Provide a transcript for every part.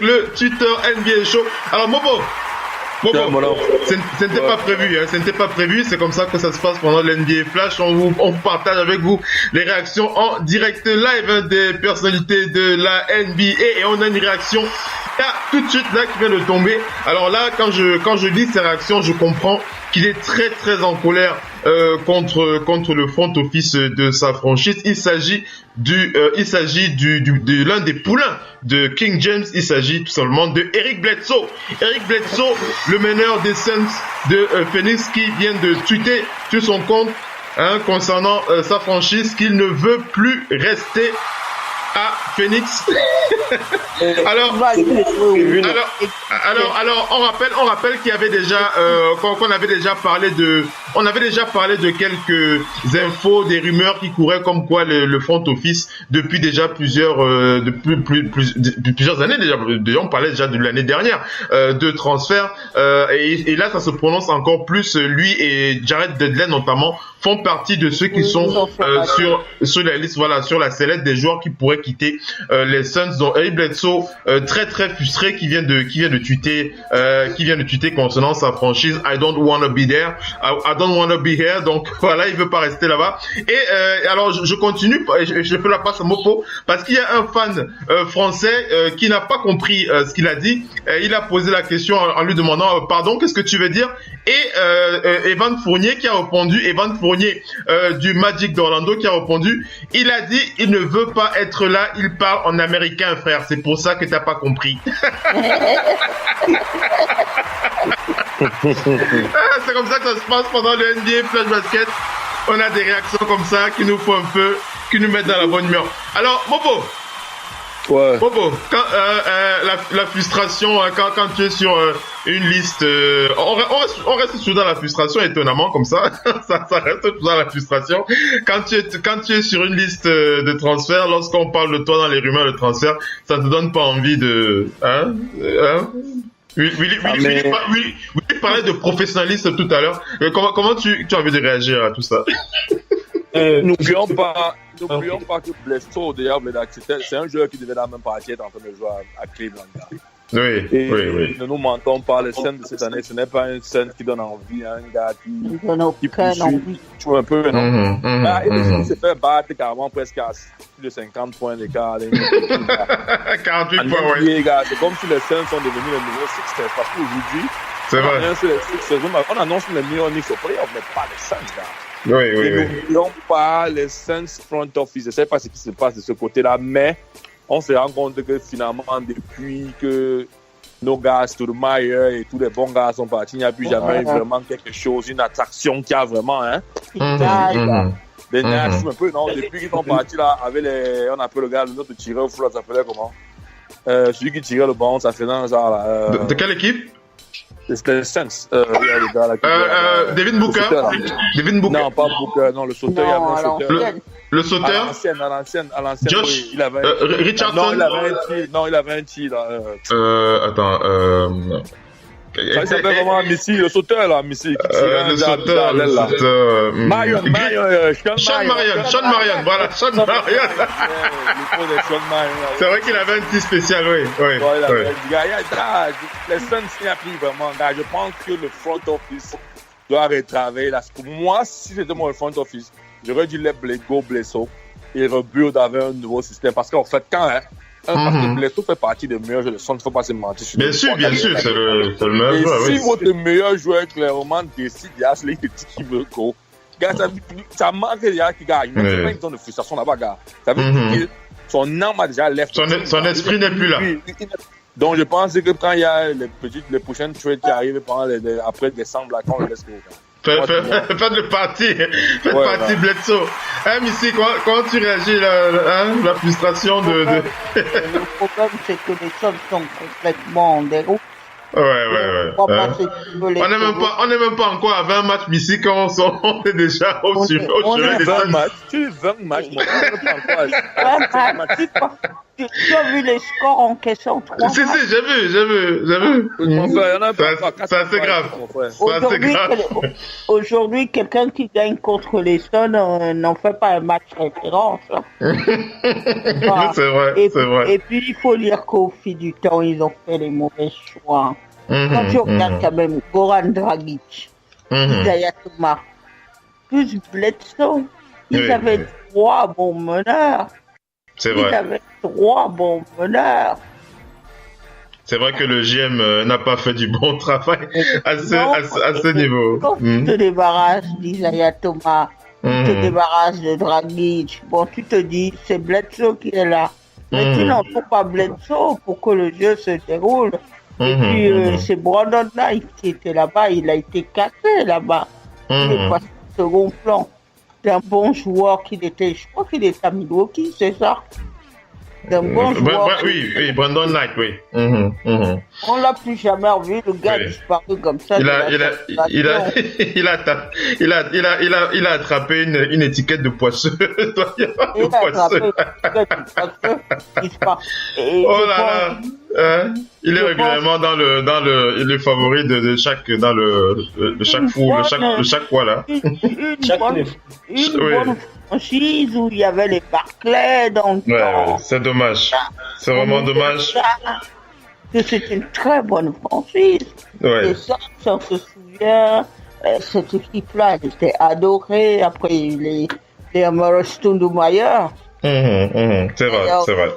le Twitter NBA Show. Alors, Mobo, ce n'était pas prévu, hein, ce n'était pas prévu, c'est comme ça que ça se passe pendant l'NBA Flash, on partage avec vous les réactions en direct live hein, des personnalités de la NBA et on a une réaction là, tout de suite là qui vient de tomber. Alors là, quand je lis ces réactions, je comprends qu'il est très très en colère contre le front office de sa franchise. Il s'agit de l'un des poulains de King James. Il s'agit tout simplement de Eric Bledsoe. Eric Bledsoe, le meneur des Suns de Phoenix, qui vient de tweeter sur son compte concernant sa franchise qu'il ne veut plus rester à Phoenix. alors, on rappelle qu'il y avait déjà, qu'on avait déjà parlé de quelques infos, des rumeurs qui couraient comme quoi le front office depuis déjà plusieurs années déjà on parlait déjà de l'année dernière de transfert et là ça se prononce encore plus. Lui et Jared Dudley notamment font partie de ceux qui sont sur la liste, voilà, sur la sellette des joueurs qui pourraient quitter les Suns. Donc Eric Bledsoe très très frustré qui vient de tweeter concernant sa franchise. I don't wanna be there. I don't wanna be here. Donc voilà, il veut pas rester là-bas. Et alors je continue, je fais la passe à Mopo parce qu'il y a un fan français qui n'a pas compris ce qu'il a dit. Il a posé la question en lui demandant pardon, qu'est-ce que tu veux dire? Et Evan Fournier qui a répondu, du Magic d'Orlando qui a répondu, il a dit il ne veut pas être là, il parle en américain frère, c'est pour ça que t'as pas compris. C'est comme ça que ça se passe pendant le NBA Flash Basket. On a des réactions comme ça qui nous font un peu, qui nous mettent dans la bonne humeur. Alors Mobo, ouais. Bobo, quand la frustration, quand tu es sur une liste, on reste toujours dans la frustration étonnamment comme ça, ça reste toujours dans la frustration. Quand tu es sur une liste de transferts, lorsqu'on parle de toi dans les rumeurs de transfert, ça te donne pas envie de, Willy parlait de professionnalisme tout à l'heure. Comment tu as envie de réagir à tout ça? N'oublions pas que Bledsoe, d'ailleurs, c'est un joueur qui devait la même partie être en train de jouer à Cleveland. Oui. Ne nous mentons pas, les scènes de cette année, ce n'est pas une scène qui donne envie à un gars qui joue un peu, non? Il s'est fait battre carrément presque à plus de 50 points d'écart. 48 points, oui. C'est comme si les scènes sont devenus le nouveau Sixers. Parce qu'aujourd'hui, c'est vrai. On annonce les meilleurs Knicks au playoff, mais pas les Suns, gars. Oui. N'oublions pas les Suns front office. Je ne sais pas ce qui se passe de ce côté-là, mais on se rend compte que finalement, depuis que nos gars, Stoudemire et tous les bons gars sont partis, il n'y a plus jamais vraiment quelque chose, une attraction qui a vraiment, des nerfs un peu, non? Depuis qu'ils sont partis là, avec on appelle le gars, notre tireur fou, ça s'appelait comment? Celui qui tirait le ballon, ça fait un genre là. De quelle équipe? C'était le Suns. Devin Booker. Non, pas Booker, non, le sauteur, il y avait un sauteur. Le sauteur? À l'ancienne. Josh? Oui, il avait Richardson? Non, il avait un tir, là. Attends, ça s'appelle comment? Missy, le sauteur, là, Missy. Le sauteur. Sean Marion, voilà, Sean Marion. C'est vrai qu'il avait un petit spécial, oui. Les Suns n'y a plus vraiment, gars. Je pense que le front office doit retravailler là. Moi, si c'était mon front office, j'aurais dû les Bledsoe et rebuild avec un nouveau système. Parce qu'en fait, parce que Bledsoe fait partie des meilleurs joueurs de Suns, il ne faut pas se mentir. Bien sûr, c'est le meilleur joueur. Et si votre meilleur joueur, clairement, décide, il y a les petits qui veulent go. Gars, ça manque des gars qui gagnent. C'est pas une zone de frustration là-bas, gars. Ça veut dire que son âme a déjà left. Son esprit n'est plus là. Donc, je pense que quand il y a les prochaines trades qui arrivent après décembre, là, quand on laisse go, Faites le parti. Parti Bledsoe. Missy, comment tu réagis la frustration de... Le problème, c'est que les Suns sont complètement en déroute. Ouais. On n'est même pas encore à 20 matchs, Missy, quand on est déjà au sujet des 20 matchs. Tu dis 20 matchs, moi, on n'est pas encore à 20 matchs. Tu as vu les scores encaissés en 3 Si, matchs? j'ai vu. Mon frère, il y en a pas. C'est assez grave. Mon frère. Aujourd'hui, quelqu'un qui gagne contre les Suns n'en fait pas un match référence. Hein. Voilà. C'est vrai, Et, c'est vrai. et puis, il faut dire qu'au fil du temps, ils ont fait les mauvais choix. Quand tu regardes quand même Goran Dragic, Isaiah Thomas, plus Bledsoe, ils avaient 3 bons meneurs. C'est Ils vrai. avaient 3 bons meneurs. C'est vrai que le GM n'a pas fait du bon travail à ce niveau. Quand tu te débarrasses d'Isaiah Thomas, tu te débarrasses de Dragic, bon, tu te dis, c'est Bledsoe qui est là. Mais tu n'en faut pas Bledsoe pour que le jeu se déroule. Et puis, c'est Brandon Knight qui était là-bas, il a été cassé là-bas. Il est passé au second plan. C'est un bon joueur qu'il était, je crois qu'il est à Milwaukee, c'est ça? C'est un bon joueur. Oui, Brandon Knight, oui. On l'a plus jamais revu, le gars a disparu comme ça. Il a attrapé une étiquette de poisseux. Il a attrapé une étiquette de poisseux. Oh là là. Il est régulièrement il est favori de chaque fois là. Une bonne franchise où il y avait les Barclays dans le temps. C'est dommage. C'est vraiment dommage. C'est une très bonne franchise. Et ça, on se souvient, cette équipe-là, elle était adorée. Après, il y a eu les Amherst Stoudemire. C'est vrai.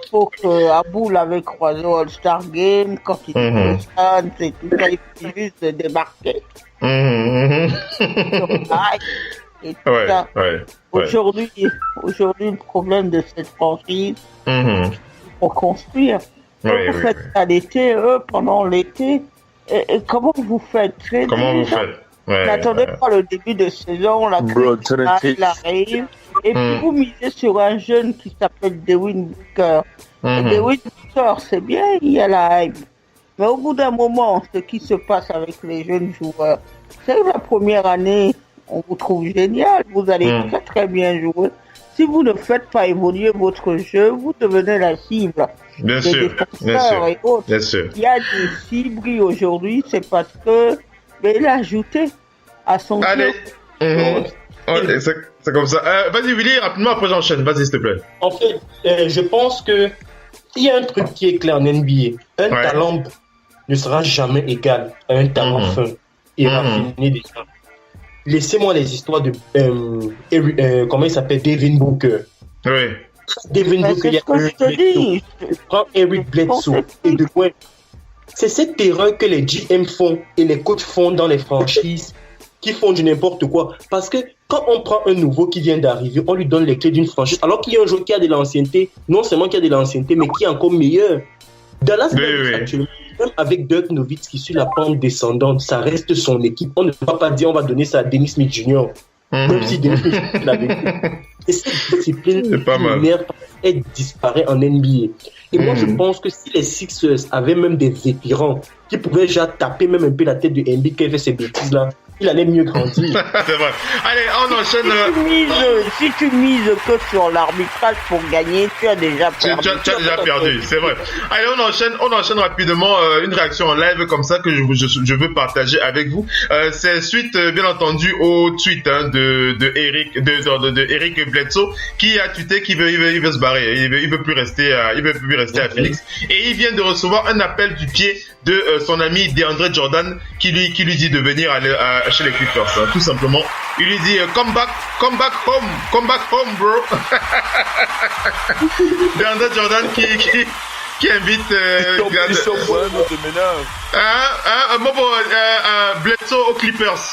Il faut que Abou l'avait croisé au All-Star Game quand il était au Suns et tout ça, il faut juste débarquer. Et tout ça. Aujourd'hui, le problème de cette franchise, il faut construire. Vous faites ça l'été, pendant l'été, comment vous faites? N'attendez pas le début de saison, la crise arrive. Et puis vous misez sur un jeune qui s'appelle Devin Booker. Devin Booker, c'est bien, il y a la hype. Mais au bout d'un moment, ce qui se passe avec les jeunes joueurs, c'est que la première année, on vous trouve génial, vous allez très très bien jouer. Si vous ne faites pas évoluer votre jeu, vous devenez la cible. Bien sûr. Et autres. Il y a des cibles aujourd'hui, c'est parce que il a ajouté à son jeu. C'est comme ça. Vas-y Willy, rapidement, après j'enchaîne. Vas-y s'il te plaît. En fait, je pense que il y a un truc qui est clair en NBA. Un talent ne sera jamais égal à un talent fin et raffiné déjà. Laissez-moi les histoires de comment il s'appelle, Devin Booker. Oui. Devin Booker, il y a Eric Bledsoe. Prends Eric Bledsoe et de loin. C'est cette erreur que les GM font et les coachs font dans les franchises, qui font du n'importe quoi. Parce que quand on prend un nouveau qui vient d'arriver, on lui donne les clés d'une franchise, alors qu'il y a un joueur qui a de l'ancienneté, non seulement qui a de l'ancienneté, mais qui est encore meilleur. Dallas, actuellement, même avec Dirk Nowitzki sur la pente descendante, ça reste son équipe. On ne va pas dire on va donner ça à Dennis Smith Jr. Même si Dennis Smith Jr. l'avait fait. Et cette discipline elle disparaît en NBA. Et moi, je pense que si les Sixers avaient même des vétérans qui pouvaient déjà taper même un peu la tête de Embiid qui fait ces bêtises-là, il allait mieux grandir. C'est vrai. Allez, on enchaîne. Si tu mises que sur l'arbitrage pour gagner, tu as déjà perdu. Tu as déjà perdu, c'est vrai. Allez, on enchaîne rapidement une réaction en live comme ça que je veux partager avec vous. C'est suite, bien entendu, au tweet de Eric Bledsoe qui a tweeté qu'il veut se barrer. Il veut plus rester à Phoenix. Et il vient de recevoir un appel du pied de son ami DeAndre Jordan qui lui dit de venir aller chez les Clippers, tout simplement. Il lui dit come back home bro. DeAndre Jordan qui invite Bledsoe aux Clippers.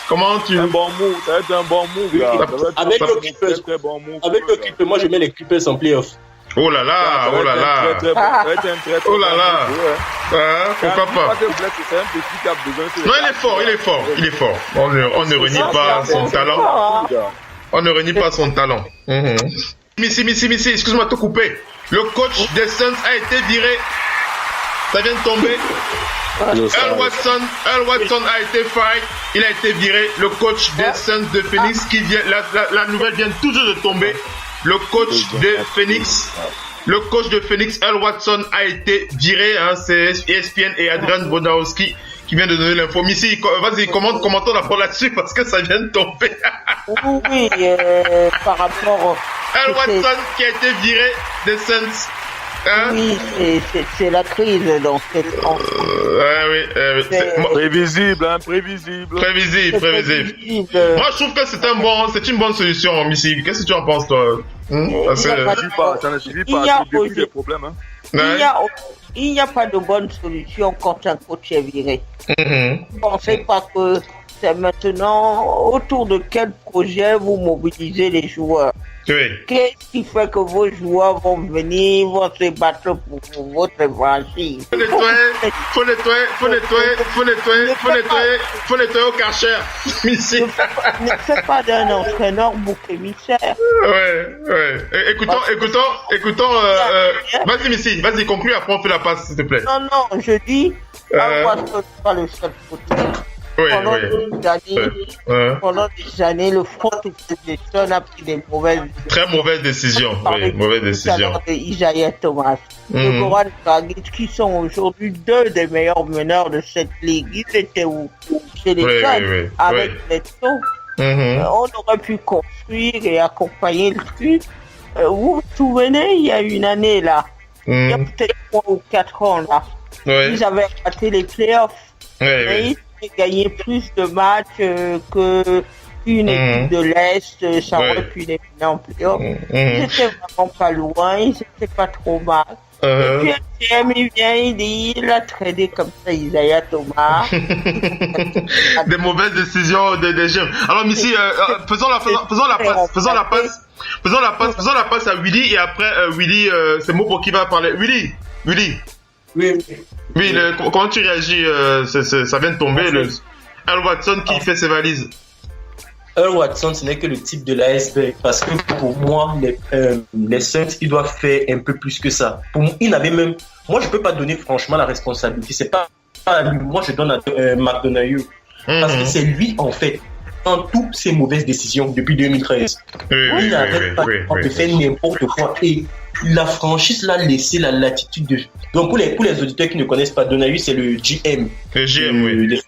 Comment tu... Un bon move, ça va être un bon move là. Avec le Clippers, moi je mets les Clippers en playoff. Oh là là, oh là là. Oh là là. Pourquoi pas? Non, il est fort. On ne renie pas son talent. On ne renie pas son talent. Missy, excuse-moi de te couper. Le coach des Suns a été viré. Ça vient de tomber. Earl Watson a été fire. Il a été viré. Le coach des Suns de Phoenix qui vient, la nouvelle vient toujours de tomber. Le coach de Phoenix le coach de Phoenix, Earl Watson, a été viré. Hein, c'est ESPN et Adrian Wojnarowski qui vient de donner l'info. Missy, vas-y, commentons d'abord là-dessus parce que ça vient de tomber. Oui, par rapport... Earl Watson qui a été viré des Suns. Hein? Oui, c'est la crise dans cette France. Prévisible, hein, prévisible. Prévisible. Moi, je trouve que c'est une bonne solution, Missy. Qu'est-ce que tu en penses, toi? Ça ne suffit pas, c'est des problèmes. Hein. Il n'y a pas de bonne solution quand un coach est viré. Vous ne pensez pas que c'est maintenant autour de quel projet vous mobilisez les joueurs? Oui. Qu'est-ce qui fait que vos joueurs vont venir, vont se battre pour votre franchise? Faut nettoyer au Karcher. Ne fais pas d'un entraîneur bouc émissaire. Ouais. Écoutons. Vas-y, Missy, vas-y, conclue, après on fait la passe, s'il te plaît. Non, je dis, ce n'est pas le seul côté. Pendant des années, le front de gestion a pris des très mauvaises décisions. Mauvaises décisions. Isaiah Thomas, de Goran Dragic, qui sont aujourd'hui deux des meilleurs meneurs de cette ligue. Ils étaient où? Chez les Suns, avec Bledsoe. On aurait pu construire et accompagner le truc. Vous vous souvenez, il y a une année là, il y a peut-être 3 ou 4 ans là, ils avaient raté les playoffs. Gagner plus de matchs qu'une équipe de l'Est, ça aurait pu les finir en playoff. Ils étaient vraiment pas loin, ils étaient pas trop mal. Et puis un GM, il vient, il a tradé comme ça Isaiah Thomas. Des mauvaises décisions des GM. Alors Missy, faisons la passe à Willy et après Willy, c'est Mopo qui va parler. Willy. Oui, comment tu réagis? Ça vient de tomber. Earl Watson qui fait ses valises. Earl Watson, ce n'est que le type de l'iceberg. Parce que pour moi, les Suns, ils doivent faire un peu plus que ça. Pour moi, ils n'avaient même. Moi, je ne peux pas donner franchement la responsabilité. C'est pas à lui. Moi, je donne à McDonough. Parce que c'est lui, en fait, dans toutes ses mauvaises décisions depuis 2013. Il n'arrête pas de faire n'importe quoi. Et la franchise l'a laissé la latitude de. Donc pour les auditeurs qui ne connaissent pas, Donahu, c'est le GM. Le GM, oui.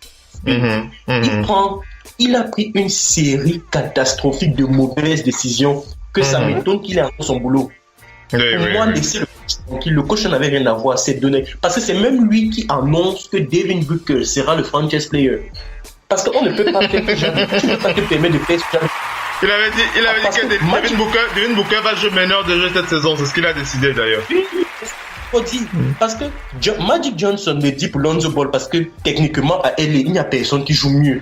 Il a pris une série catastrophique de mauvaises décisions que ça m'étonne qu'il ait encore son boulot. Pour moi, laisser le coach n'avait rien à voir, c'est Donahu. Parce que c'est même lui qui annonce que Devin Booker sera le franchise player. Parce qu'on ne peut pas faire tu ne peux pas te permettre de faire ça. Il avait dit que Devin Booker va jouer meneur de jeu cette saison. C'est ce qu'il a décidé d'ailleurs. Parce que Magic Johnson le dit pour Lonzo Ball parce que techniquement à LA, il n'y a personne qui joue mieux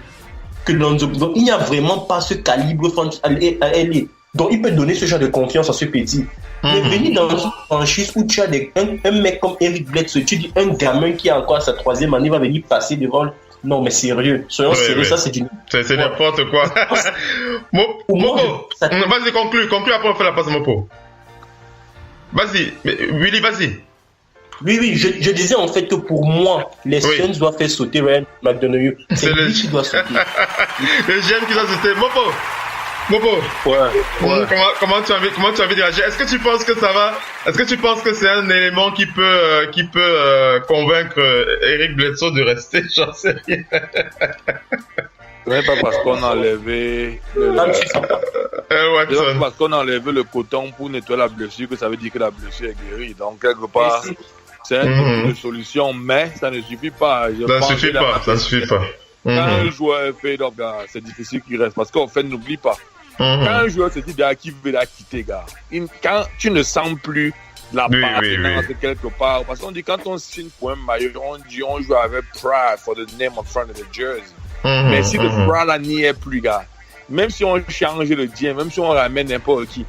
que Lonzo Ball. Donc il n'y a vraiment pas ce calibre à LA. Donc il peut donner ce genre de confiance à ce petit. Mais venir dans une franchise où tu as un mec comme Eric Bledsoe, tu dis un gamin qui a encore sa 3e année va venir passer devant. Non, mais sérieux. Soyons sérieux, ça c'est du. C'est n'importe quoi. Mopo, vas-y, conclue, après on fait la passe Mopo. Vas-y, Willy, vas-y. Oui, je disais en fait que pour moi, les Suns doivent faire sauter Ryan McDonough. C'est lui qui doit sauter. Le GM qui doit sauter. Mopo. Comment tu as envie de réagir? Est-ce que tu penses que ça va? Est-ce que tu penses que c'est un élément qui peut convaincre Eric Bledsoe de rester? J'en sais rien. Ce n'est pas parce qu'on a enlevé parce qu'on a enlevé le coton pour nettoyer la blessure que ça veut dire que la blessure est guérie. Donc quelque part, c'est une solution, mais ça ne suffit pas. Ça ne suffit pas. Quand un joueur fait donc c'est difficile qu'il reste parce qu'en fait n'oublie pas. Quand un joueur se dit qu'il veut la quitter, gars, quand tu ne sens plus la appartenance de quelque part, parce qu'on dit quand on signe pour un maillot, on dit on joue avec pride for the name of front of the jersey. Mais si le pride là n'y est plus, gars, même si on change le dien, même si on ramène n'importe qui,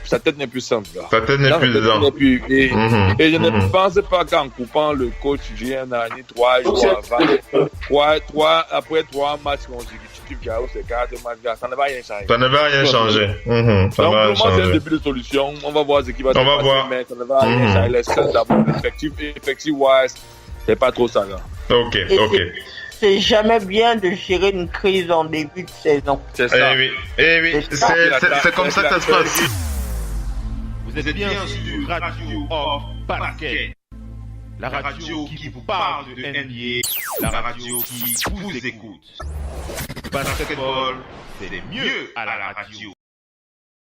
sa tête n'est plus simple, gars. Sa tête n'est plus dedans. Et je ne pense pas qu'en coupant le coach GM a mis 3 jours avant, après 3 matchs consécutifs, c'est 4 matchs, ça ne va rien changer. Ça ne va rien changer. Donc pour moi, c'est un début de solution. On va voir ce qui va se passer, mais ça ne va rien changer. Les Suns d'abord, effective-wise, c'est pas trop ça, là. Ok. C'est jamais bien de gérer une crise en début de saison. C'est ça. Eh oui. C'est comme ça que ça se passe. Vous êtes bien sur Radio Hors Basket. La radio qui vous parle de NBA, la radio qui vous écoute. Basketball, c'est mieux à la radio.